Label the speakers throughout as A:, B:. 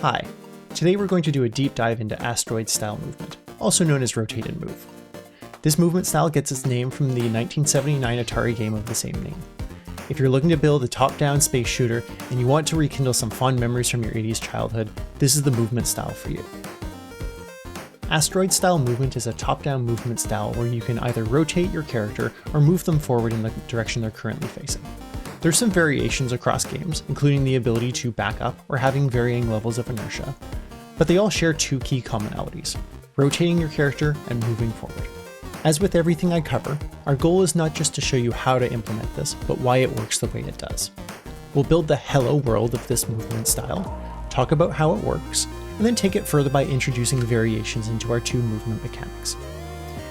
A: Hi, today we're going to do a deep dive into Asteroids-Style movement, also known as Rotate and Move. This movement style gets its name from the 1979 Atari game of the same name. If you're looking to build a top-down space shooter and you want to rekindle some fond memories from your 80s childhood, this is the movement style for you. Asteroid-Style movement is a top-down movement style where you can either rotate your character or move them forward in the direction they're currently facing. There's some variations across games, including the ability to back up or having varying levels of inertia, but they all share two key commonalities: rotating your character and moving forward. As with everything I cover, our goal is not just to show you how to implement this, but why it works the way it does. We'll build the hello world of this movement style, talk about how it works, and then take it further by introducing variations into our two movement mechanics.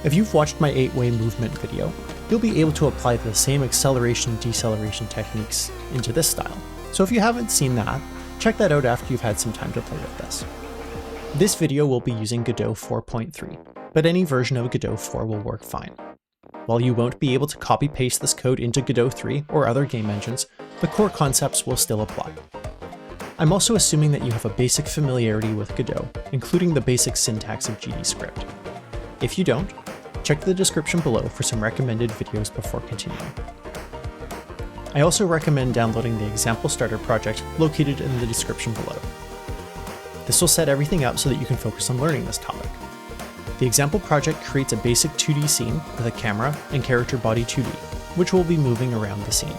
A: If you've watched my 8-way movement video, you'll be able to apply the same acceleration and deceleration techniques into this style. So if you haven't seen that, check that out after you've had some time to play with this. This video will be using Godot 4.3, but any version of Godot 4 will work fine. While you won't be able to copy-paste this code into Godot 3 or other game engines, the core concepts will still apply. I'm also assuming that you have a basic familiarity with Godot, including the basic syntax of GDScript. If you don't, check the description below for some recommended videos before continuing. I also recommend downloading the example starter project located in the description below. This will set everything up so that you can focus on learning this topic. The example project creates a basic 2D scene with a camera and character body 2D, which will be moving around the scene.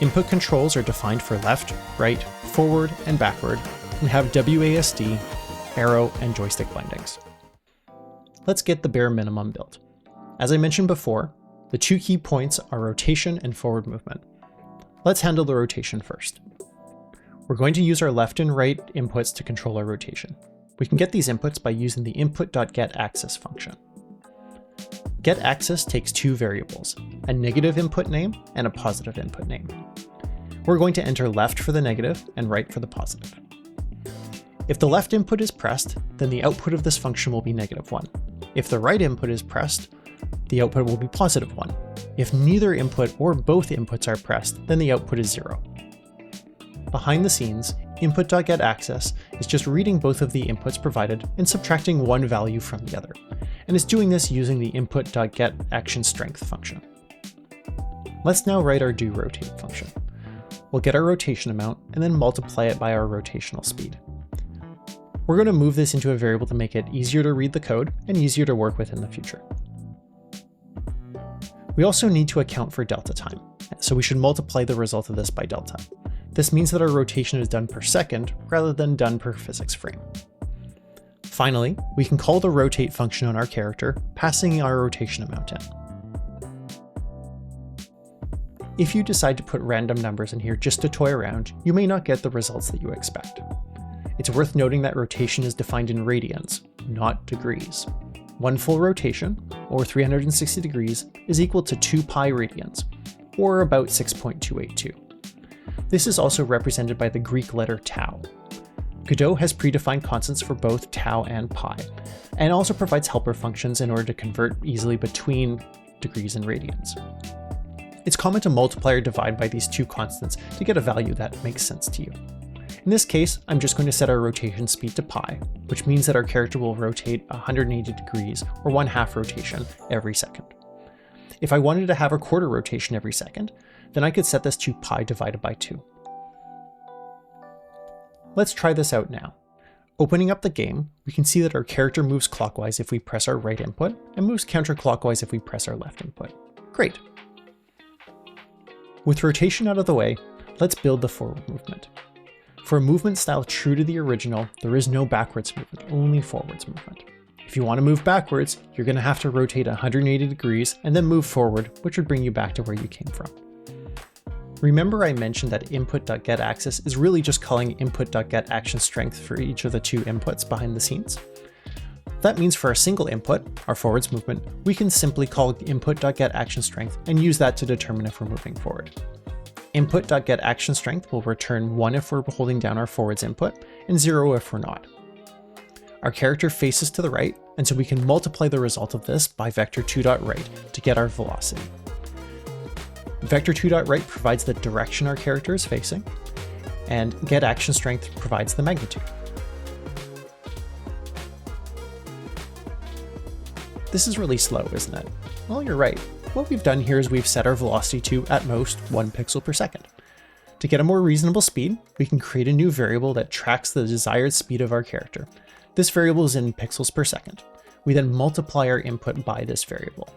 A: Input controls are defined for left, right, forward, and backward, and have WASD, arrow, and joystick bindings. Let's get the bare minimum built. As I mentioned before, the two key points are rotation and forward movement. Let's handle the rotation first. We're going to use our left and right inputs to control our rotation. We can get these inputs by using the input.getAxis function. GetAxis takes two variables, a negative input name and a positive input name. We're going to enter left for the negative and right for the positive. If the left input is pressed, then the output of this function will be -1. If the right input is pressed, the output will be +1. If neither input or both inputs are pressed, then the output is 0. Behind the scenes, input.getAxis is just reading both of the inputs provided and subtracting one value from the other, and it's doing this using the input.getActionStrength function. Let's now write our doRotate function. We'll get our rotation amount and then multiply it by our rotational speed. We're going to move this into a variable to make it easier to read the code and easier to work with in the future. We also need to account for delta time, so we should multiply the result of this by delta. This means that our rotation is done per second rather than done per physics frame. Finally, we can call the rotate function on our character, passing our rotation amount in. If you decide to put random numbers in here just to toy around, you may not get the results that you expect. It's worth noting that rotation is defined in radians, not degrees. One full rotation, or 360 degrees, is equal to 2 pi radians, or about 6.282. This is also represented by the Greek letter tau. Godot has predefined constants for both tau and pi, and also provides helper functions in order to convert easily between degrees and radians. It's common to multiply or divide by these two constants to get a value that makes sense to you. In this case, I'm just going to set our rotation speed to pi, which means that our character will rotate 180 degrees or 1/2 rotation every second. If I wanted to have a quarter rotation every second, then I could set this to pi divided by 2. Let's try this out now. Opening up the game, we can see that our character moves clockwise if we press our right input, and moves counterclockwise if we press our left input. Great! With rotation out of the way, let's build the forward movement. For a movement style true to the original, there is no backwards movement, only forwards movement. If you want to move backwards, you're going to have to rotate 180 degrees and then move forward, which would bring you back to where you came from. Remember I mentioned that input.getAxis is really just calling input.getActionStrength for each of the two inputs behind the scenes? That means for a single input, our forwards movement, we can simply call input.getActionStrength and use that to determine if we're moving forward. Input.getActionStrength will return 1 if we're holding down our forwards input, and 0 if we're not. Our character faces to the right, and so we can multiply the result of this by vector2.right to get our velocity. Vector2.right provides the direction our character is facing, and get action strength provides the magnitude. This is really slow, isn't it? Well, you're right. What we've done here is we've set our velocity to, at most, 1 pixel per second. To get a more reasonable speed, we can create a new variable that tracks the desired speed of our character. This variable is in pixels per second. We then multiply our input by this variable.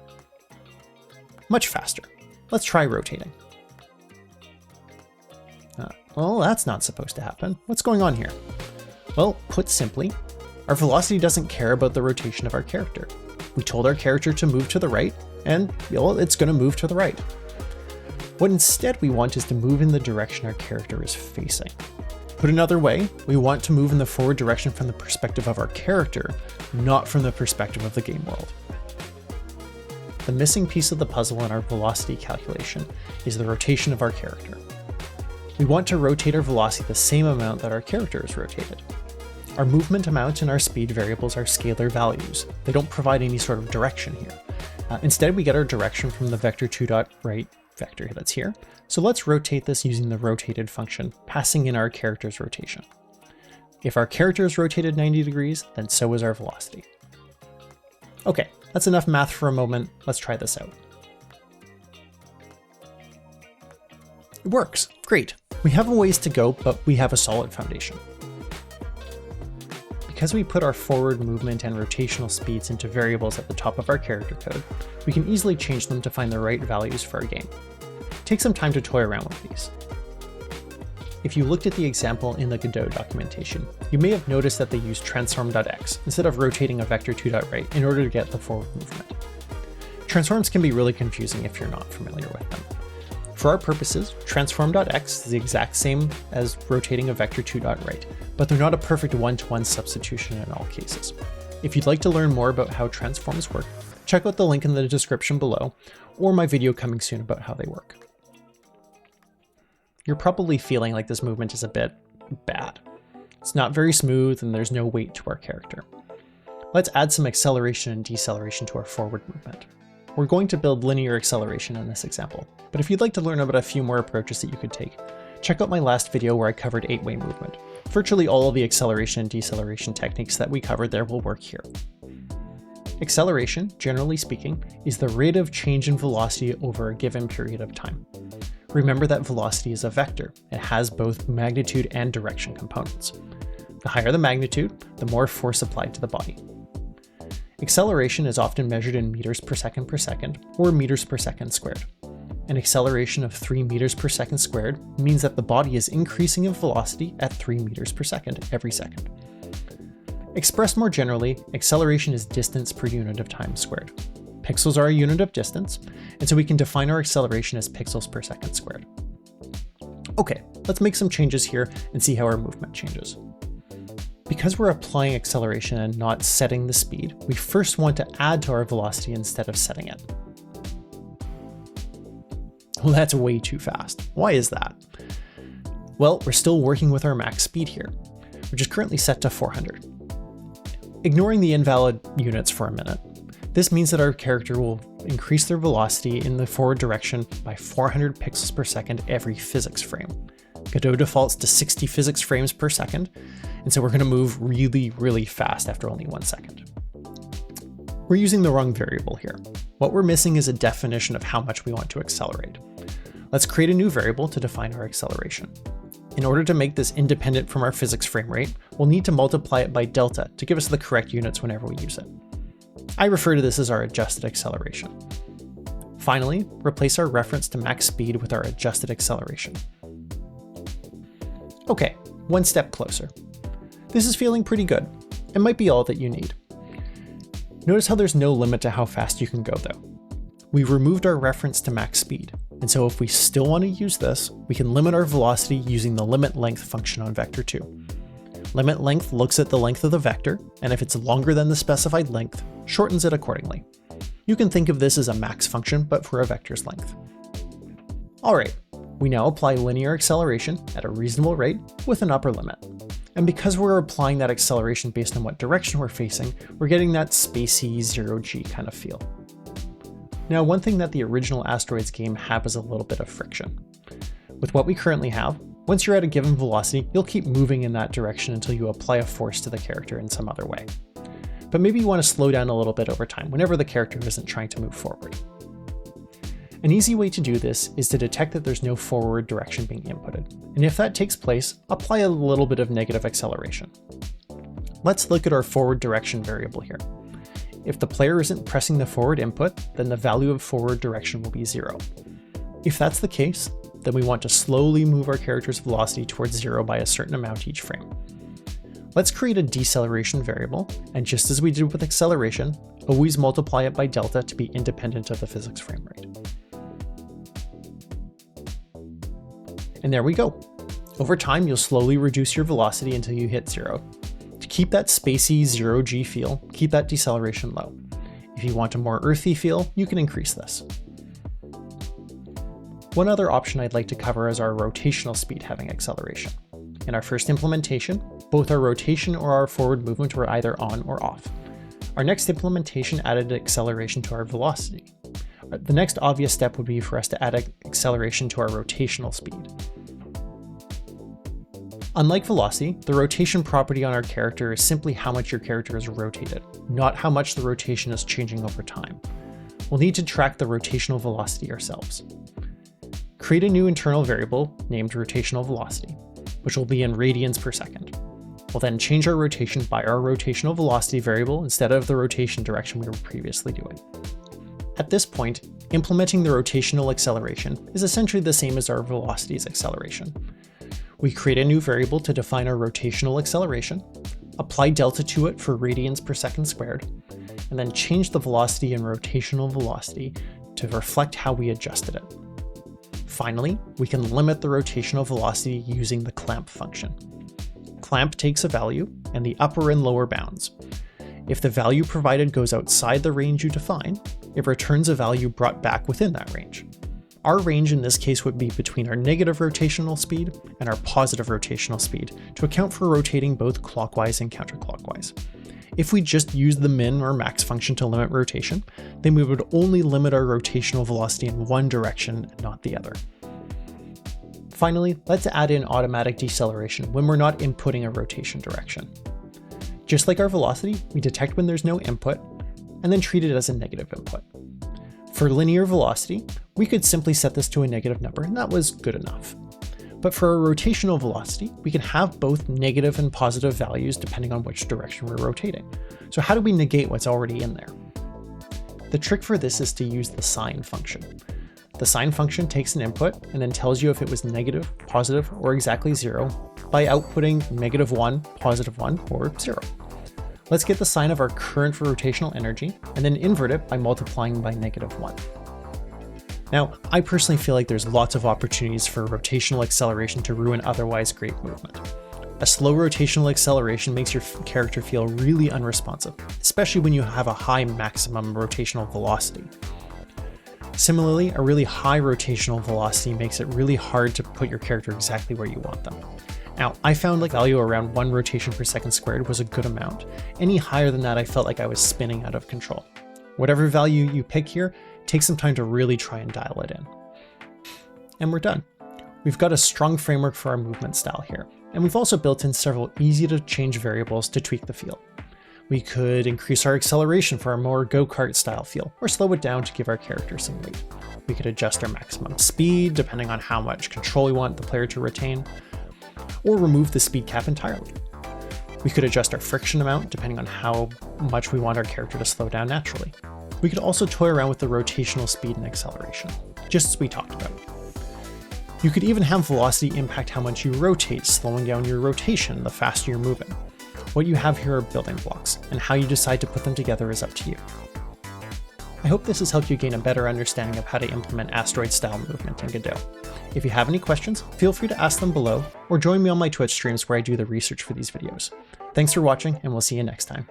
A: Much faster. Let's try rotating. Well, that's not supposed to happen. What's going on here? Well, put simply, our velocity doesn't care about the rotation of our character. We told our character to move to the right, and well, it's going to move to the right. What instead we want is to move in the direction our character is facing. Put another way, we want to move in the forward direction from the perspective of our character, not from the perspective of the game world. The missing piece of the puzzle in our velocity calculation is the rotation of our character. We want to rotate our velocity the same amount that our character is rotated. Our movement amount and our speed variables are scalar values. They don't provide any sort of direction here. Instead, we get our direction from the vector2.right vector that's here. So let's rotate this using the rotated function, passing in our character's rotation. If our character is rotated 90 degrees, then so is our velocity. Okay, that's enough math for a moment. Let's try this out. It works. Great. We have a ways to go, but we have a solid foundation. Because we put our forward movement and rotational speeds into variables at the top of our character code, we can easily change them to find the right values for our game. Take some time to toy around with these. If you looked at the example in the Godot documentation, you may have noticed that they use transform.x instead of rotating a vector2.right in order to get the forward movement. Transforms can be really confusing if you're not familiar with them. For our purposes, transform.x is the exact same as rotating a vector2.right, but they're not a perfect one-to-one substitution in all cases. If you'd like to learn more about how transforms work, check out the link in the description below, or my video coming soon about how they work. You're probably feeling like this movement is a bit bad. It's not very smooth and there's no weight to our character. Let's add some acceleration and deceleration to our forward movement. We're going to build linear acceleration in this example, but if you'd like to learn about a few more approaches that you could take, check out my last video where I covered 8-way movement. Virtually all of the acceleration and deceleration techniques that we covered there will work here. Acceleration, generally speaking, is the rate of change in velocity over a given period of time. Remember that velocity is a vector. It has both magnitude and direction components. The higher the magnitude, the more force applied to the body. Acceleration is often measured in meters per second, or meters per second squared. An acceleration of 3 meters per second squared means that the body is increasing in velocity at 3 meters per second every second. Expressed more generally, acceleration is distance per unit of time squared. Pixels are a unit of distance, and so we can define our acceleration as pixels per second squared. Okay, let's make some changes here and see how our movement changes. Because we're applying acceleration and not setting the speed, we first want to add to our velocity instead of setting it. Well, that's way too fast. Why is that? Well, we're still working with our max speed here, which is currently set to 400. Ignoring the invalid units for a minute, this means that our character will increase their velocity in the forward direction by 400 pixels per second every physics frame. Godot defaults to 60 physics frames per second, and so we're going to move really, really fast after only 1 second. We're using the wrong variable here. What we're missing is a definition of how much we want to accelerate. Let's create a new variable to define our acceleration. In order to make this independent from our physics frame rate, we'll need to multiply it by delta to give us the correct units whenever we use it. I refer to this as our adjusted acceleration. Finally, replace our reference to max speed with our adjusted acceleration. Okay, one step closer. This is feeling pretty good. It might be all that you need. Notice how there's no limit to how fast you can go though. We've removed our reference to max speed, and so if we still want to use this, we can limit our velocity using the limit length function on vector 2. Limit length looks at the length of the vector, and if it's longer than the specified length, shortens it accordingly. You can think of this as a max function, but for a vector's length. Alright, we now apply linear acceleration at a reasonable rate with an upper limit. And because we're applying that acceleration based on what direction we're facing, we're getting that spacey 0G kind of feel. Now, one thing that the original Asteroids game had was a little bit of friction. With what we currently have, Once you're at a given velocity, you'll keep moving in that direction until you apply a force to the character in some other way. But maybe you want to slow down a little bit over time whenever the character isn't trying to move forward. An easy way to do this is to detect that there's no forward direction being inputted, and if that takes place, apply a little bit of negative acceleration. Let's look at our forward direction variable here. If the player isn't pressing the forward input, then the value of forward direction will be 0. If that's the case, then we want to slowly move our character's velocity towards 0 by a certain amount each frame. Let's create a deceleration variable, and just as we did with acceleration, always multiply it by delta to be independent of the physics frame rate. And there we go. Over time, you'll slowly reduce your velocity until you hit 0. To keep that spacey 0g feel, keep that deceleration low. If you want a more earthy feel, you can increase this. One other option I'd like to cover is our rotational speed having acceleration. In our first implementation, both our rotation or our forward movement were either on or off. Our next implementation added acceleration to our velocity. The next obvious step would be for us to add acceleration to our rotational speed. Unlike velocity, the rotation property on our character is simply how much your character is rotated, not how much the rotation is changing over time. We'll need to track the rotational velocity ourselves. Create a new internal variable named rotational velocity, which will be in radians per second. We'll then change our rotation by our rotational velocity variable instead of the rotation direction we were previously doing. At this point, implementing the rotational acceleration is essentially the same as our velocity's acceleration. We create a new variable to define our rotational acceleration, apply delta to it for radians per second squared, and then change the velocity and rotational velocity to reflect how we adjusted it. Finally, we can limit the rotational velocity using the clamp function. Clamp takes a value and the upper and lower bounds. If the value provided goes outside the range you define, it returns a value brought back within that range. Our range in this case would be between our negative rotational speed and our positive rotational speed to account for rotating both clockwise and counterclockwise. If we just use the min or max function to limit rotation, then we would only limit our rotational velocity in one direction, not the other. Finally, let's add in automatic deceleration when we're not inputting a rotation direction. Just like our velocity, we detect when there's no input, and then treat it as a negative input. For linear velocity, we could simply set this to a negative number, and that was good enough. But for our rotational velocity, we can have both negative and positive values depending on which direction we're rotating. So how do we negate what's already in there? The trick for this is to use the sine function. The sine function takes an input and then tells you if it was negative, positive, or exactly 0 by outputting -1, +1, or 0. Let's get the sine of our current rotational energy and then invert it by multiplying by -1. Now, I personally feel like there's lots of opportunities for rotational acceleration to ruin otherwise great movement. A slow rotational acceleration makes your character feel really unresponsive, especially when you have a high maximum rotational velocity. Similarly, a really high rotational velocity makes it really hard to put your character exactly where you want them. Now, I found like value around 1 rotation per second squared was a good amount. Any higher than that, I felt like I was spinning out of control. Whatever value you pick here, take some time to really try and dial it in. And we're done. We've got a strong framework for our movement style here, and we've also built in several easy to change variables to tweak the feel. We could increase our acceleration for a more go-kart style feel, or slow it down to give our character some weight. We could adjust our maximum speed depending on how much control we want the player to retain, or remove the speed cap entirely. We could adjust our friction amount depending on how much we want our character to slow down naturally. We could also toy around with the rotational speed and acceleration, just as we talked about. You could even have velocity impact how much you rotate, slowing down your rotation the faster you're moving. What you have here are building blocks, and how you decide to put them together is up to you. I hope this has helped you gain a better understanding of how to implement asteroid-style movement in Godot. If you have any questions, feel free to ask them below, or join me on my Twitch streams where I do the research for these videos. Thanks for watching, and we'll see you next time.